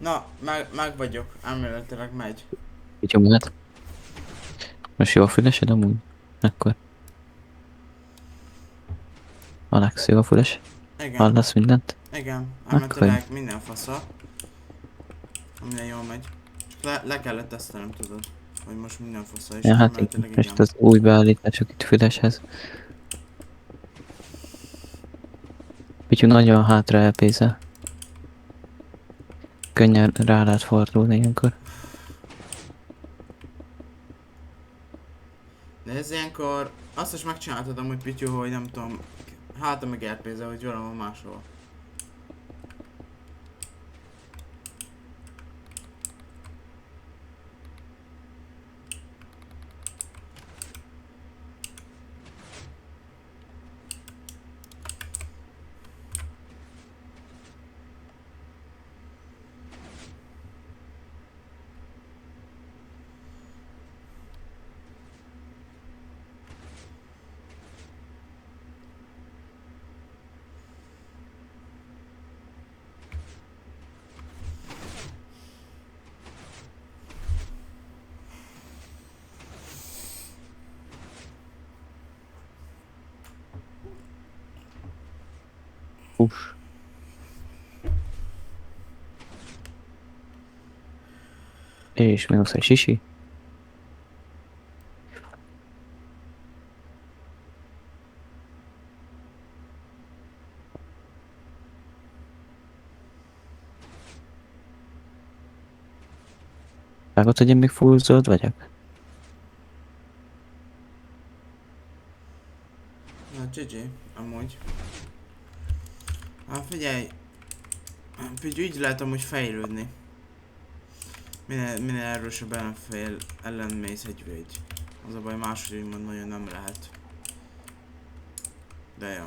Na, meg vagyok. Elméletileg megy. Így mehet. Most jó a fülesed amúgy? Akkor Alex jó a füles? Igen, Hallasz mindent? igen. Akkor jó. Elméletileg minden fasza. Minden jól megy. Le kellett tesztelnem, tudod. Hogy most minden fasza, és Ja, hát igen. elméletileg Most igen. az új beállítások itt füleshez. Úgyhogy nagyon hátra elpézel. Könnyen rá lehet fordulni ilyenkor. De ez ilyenkor azt is megcsináltad amúgy Pityu, hogy nem tudom, hátra meg elpézel, hogy valahol máshol. Hús. És mínusz egy sisi. Vágod, hogy én még full zöld vagyok? Na GG, amúgy. Hát figyelj, Pityu, így lehet amúgy fejlődni. Minél erősebb ellenfél ellen mész egy végy. Az a baj, máshogy úgymond nagyon nem lehet. De jó.